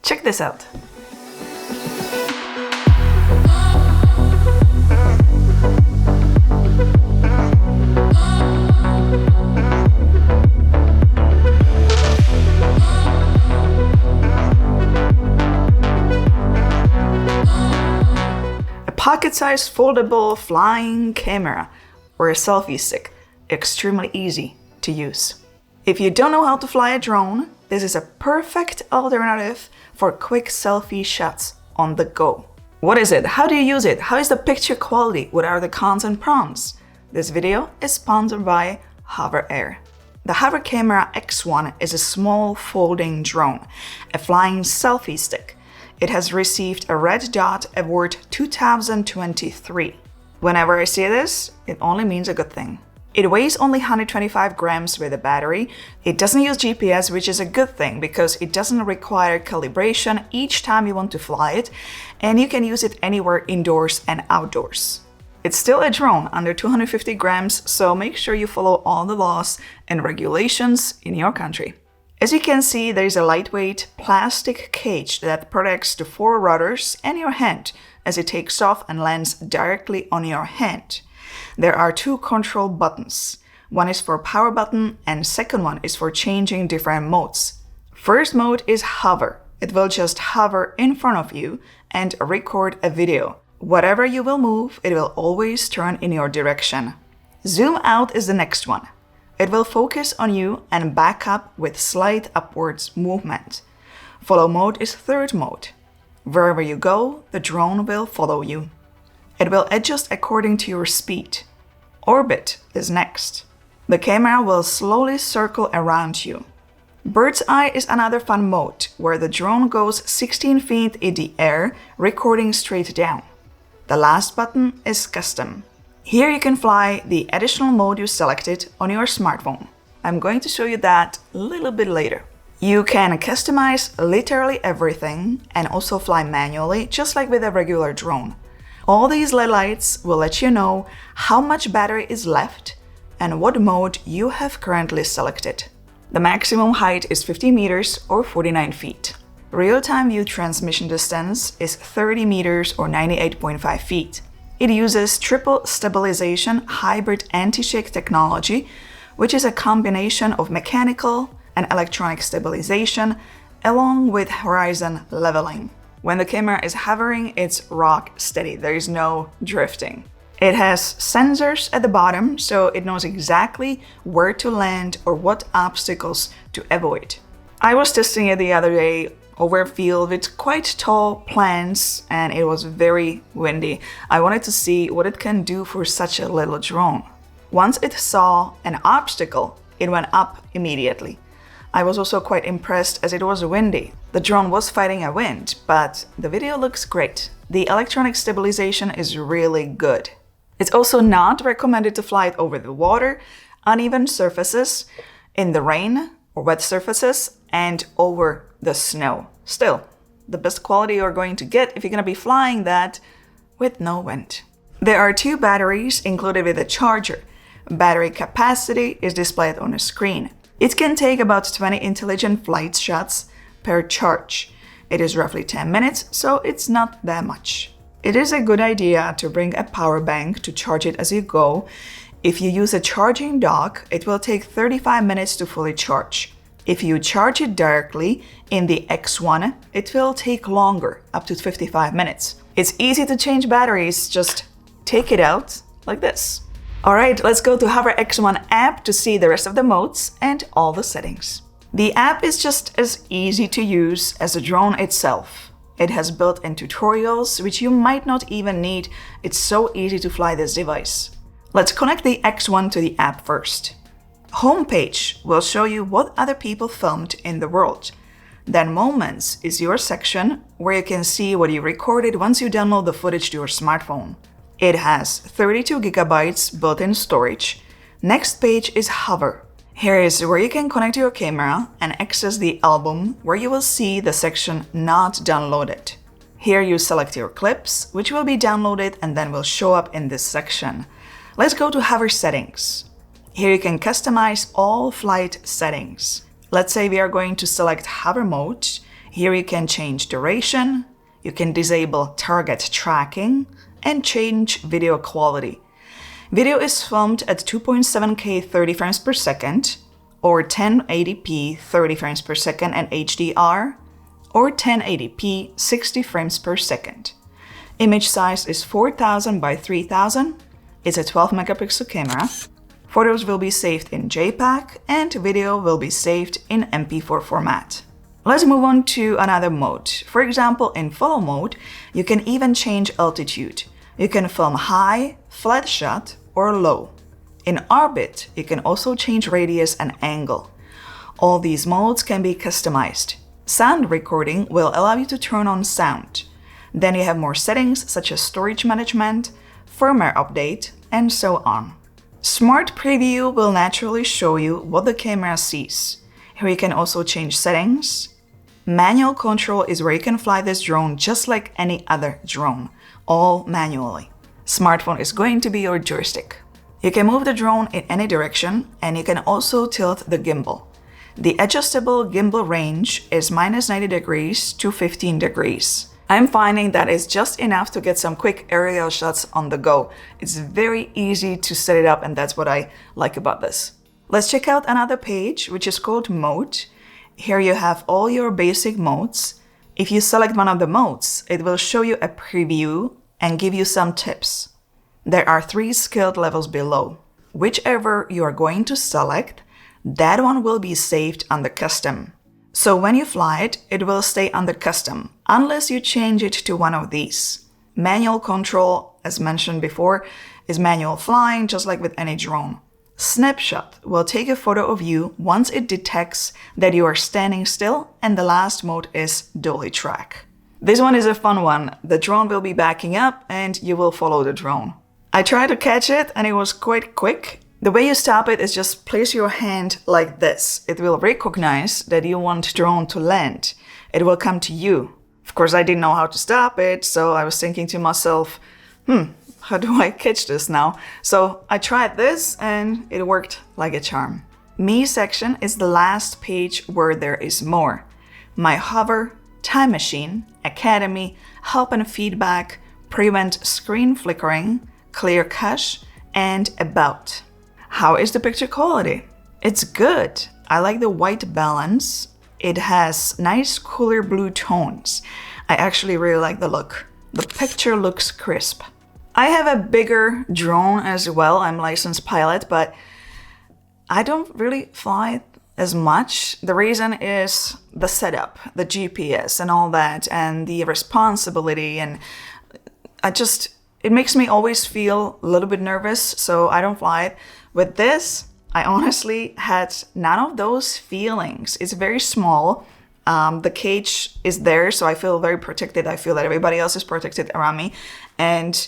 Check this out. Pocket-sized foldable flying camera or a selfie stick, extremely easy to use. If you don't know how to fly a drone, this is a perfect alternative for quick selfie shots on the go. What is it? How do you use it? How is the picture quality? What are the cons and pros? This video is sponsored by HoverAir. The HoverAir Camera X1 is a small folding drone, a flying selfie stick. It has received a Red Dot Award 2023. Whenever I see this, it only means a good thing. It weighs only 125 grams with a battery. It doesn't use GPS, which is a good thing because it doesn't require calibration each time you want to fly it, and you can use it anywhere indoors and outdoors. It's still a drone under 250 grams, so make sure you follow all the laws and regulations in your country. As you can see, there is a lightweight plastic cage that protects the 4 rudders and your hand as it takes off and lands directly on your hand. There are 2 control buttons. One is for power button and second one is for changing different modes. First mode is hover. It will just hover in front of you and record a video. Whatever you will move, it will always turn in your direction. Zoom out is the next one. It will focus on you and back up with slight upwards movement. Follow mode is third mode. Wherever you go, the drone will follow you. It will adjust according to your speed. Orbit is next. The camera will slowly circle around you. Bird's eye is another fun mode, where the drone goes 16 feet in the air, recording straight down. The last button is custom. Here you can fly the additional mode you selected on your smartphone. I'm going to show you that a little bit later. You can customize literally everything and also fly manually, just like with a regular drone. All these LED lights will let you know how much battery is left and what mode you have currently selected. The maximum height is 50 meters or 49 feet. Real-time view transmission distance is 30 meters or 98.5 feet. It uses triple stabilization hybrid anti-shake technology, which is a combination of mechanical and electronic stabilization along with horizon leveling. When the camera is hovering, it's rock steady. There is no drifting. It has sensors at the bottom, so it knows exactly where to land or what obstacles to avoid. I was testing it the other day over a field with quite tall plants and it was very windy. I wanted to see what it can do for such a little drone. Once it saw an obstacle, it went up immediately. I was also quite impressed as it was windy. The drone was fighting a wind, but the video looks great. The electronic stabilization is really good. It's also not recommended to fly it over the water, uneven surfaces, in the rain or wet surfaces, and over the snow. Still, the best quality you're going to get if you're going to be flying that with no wind. There are 2 batteries included with a charger. Battery capacity is displayed on a screen. It can take about 20 intelligent flight shots per charge. It is roughly 10 minutes, so it's not that much. It is a good idea to bring a power bank to charge it as you go. If you use a charging dock, it will take 35 minutes to fully charge. If you charge it directly in the X1, it will take longer, up to 55 minutes. It's easy to change batteries, just take it out like this. Alright, let's go to HoverAir X1 app to see the rest of the modes and all the settings. The app is just as easy to use as the drone itself. It has built-in tutorials, which you might not even need. It's so easy to fly this device. Let's connect the X1 to the app first. Homepage will show you what other people filmed in the world. Then Moments is your section where you can see what you recorded once you download the footage to your smartphone. It has 32 gigabytes built-in storage. Next page is Hover. Here is where you can connect your camera and access the album where you will see the section Not Downloaded. Here you select your clips, which will be downloaded and then will show up in this section. Let's go to Hover Settings. Here you can customize all flight settings. Let's say we are going to select hover mode. Here you can change duration, you can disable target tracking, and change video quality. Video is filmed at 2.7K 30 frames per second, or 1080p 30 frames per second and HDR, or 1080p 60 frames per second. Image size is 4000 by 3000. It's a 12 megapixel camera. Photos will be saved in JPEG and video will be saved in MP4 format. Let's move on to another mode. For example, in follow mode, you can even change altitude. You can film high, flat shot, or low. In orbit, you can also change radius and angle. All these modes can be customized. Sound recording will allow you to turn on sound. Then you have more settings such as storage management, firmware update, and so on. Smart Preview will naturally show you what the camera sees. Here you can also change settings. Manual control is where you can fly this drone just like any other drone, all manually. Smartphone is going to be your joystick. You can move the drone in any direction, and you can also tilt the gimbal. The adjustable gimbal range is -90 degrees to 15 degrees. I'm finding that it's just enough to get some quick aerial shots on the go. It's very easy to set it up, and that's what I like about this. Let's check out another page, which is called Mode. Here you have all your basic modes. If you select one of the modes, it will show you a preview and give you some tips. There are 3 skilled levels below. Whichever you are going to select, that one will be saved under custom. So when you fly it, it will stay under custom, unless you change it to one of these. Manual control, as mentioned before, is manual flying, just like with any drone. Snapshot will take a photo of you once it detects that you are standing still, and the last mode is Dolly Track. This one is a fun one. The drone will be backing up and you will follow the drone. I tried to catch it and it was quite quick. The way you stop it is just place your hand like this. It will recognize that you want drone to land. It will come to you. Of course, I didn't know how to stop it, so I was thinking to myself, how do I catch this now? So I tried this and it worked like a charm. Me section is the last page where there is more. My hover, time machine, academy, help and feedback, prevent screen flickering, clear cache, and about. How is the picture quality? It's good. I like the white balance. It has nice cooler blue tones. I actually really like the look. The picture looks crisp. I have a bigger drone as well. I'm licensed pilot, but I don't really fly it as much. The reason is the setup, the GPS and all that, and the responsibility, and it makes me always feel a little bit nervous, so I don't fly it. With this, I honestly had none of those feelings. It's very small. The cage is there, so I feel very protected. I feel that everybody else is protected around me. And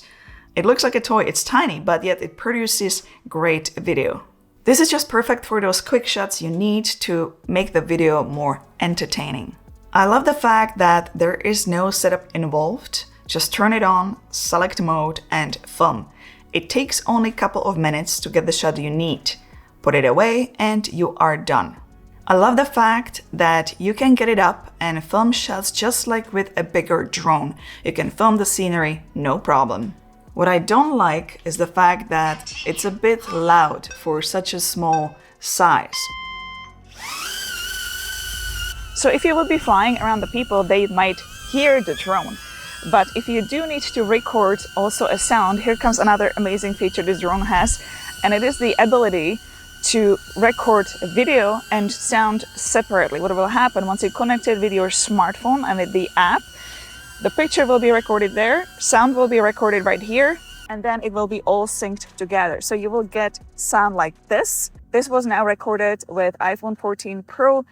it looks like a toy. It's tiny, but yet it produces great video. This is just perfect for those quick shots you need to make the video more entertaining. I love the fact that there is no setup involved. Just turn it on, select mode, and film. It takes only a couple of minutes to get the shot you need. Put it away and you are done. I love the fact that you can get it up and film shots just like with a bigger drone. You can film the scenery, no problem. What I don't like is the fact that it's a bit loud for such a small size. So if you would be flying around the people, they might hear the drone. But if you do need to record also a sound, here comes another amazing feature this drone has, and it is the ability to record video and sound separately. What will happen once you connect it with your smartphone and with the app, the picture will be recorded there, sound will be recorded right here, and then it will be all synced together. So you will get sound like this. This was now recorded with iPhone 14 Pro.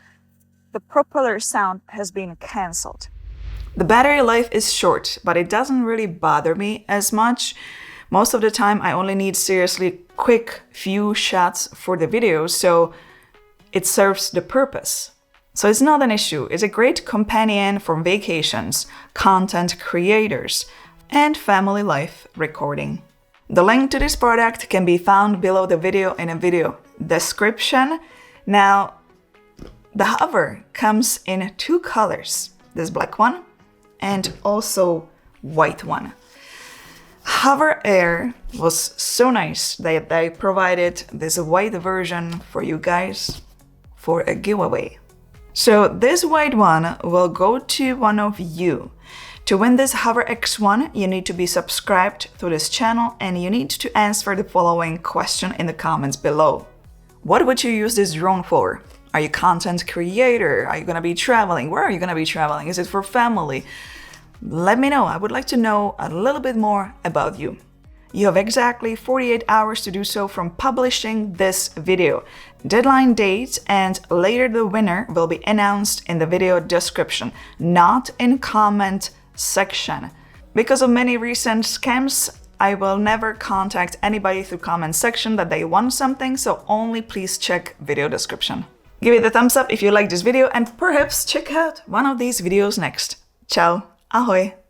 The propeller sound has been cancelled. The battery life is short, but it doesn't really bother me as much. Most of the time I only need seriously quick few shots for the video, so it serves the purpose. So it's not an issue. It's a great companion for vacations, content creators, and family life recording. The link to this product can be found below the video in a video description. Now, the Hover comes in 2 colors. this black one, and also white one. HoverAir was so nice that they provided this white version for you guys for a giveaway. So this white one will go to one of you. To win this HoverAir X1, you need to be subscribed to this channel and you need to answer the following question in the comments below. What would you use this drone for? Are you a content creator? Are you gonna be traveling? Where are you gonna be traveling? Is it for family? Let me know. I would like to know a little bit more about you. You have exactly 48 hours to do so from publishing this video. Deadline date and later the winner will be announced in the video description, not in comment section. Because of many recent scams, I will never contact anybody through comment section that they want something, so only please check video description. Give it a thumbs up if you like this video and perhaps check out one of these videos next. Ciao, ahoj!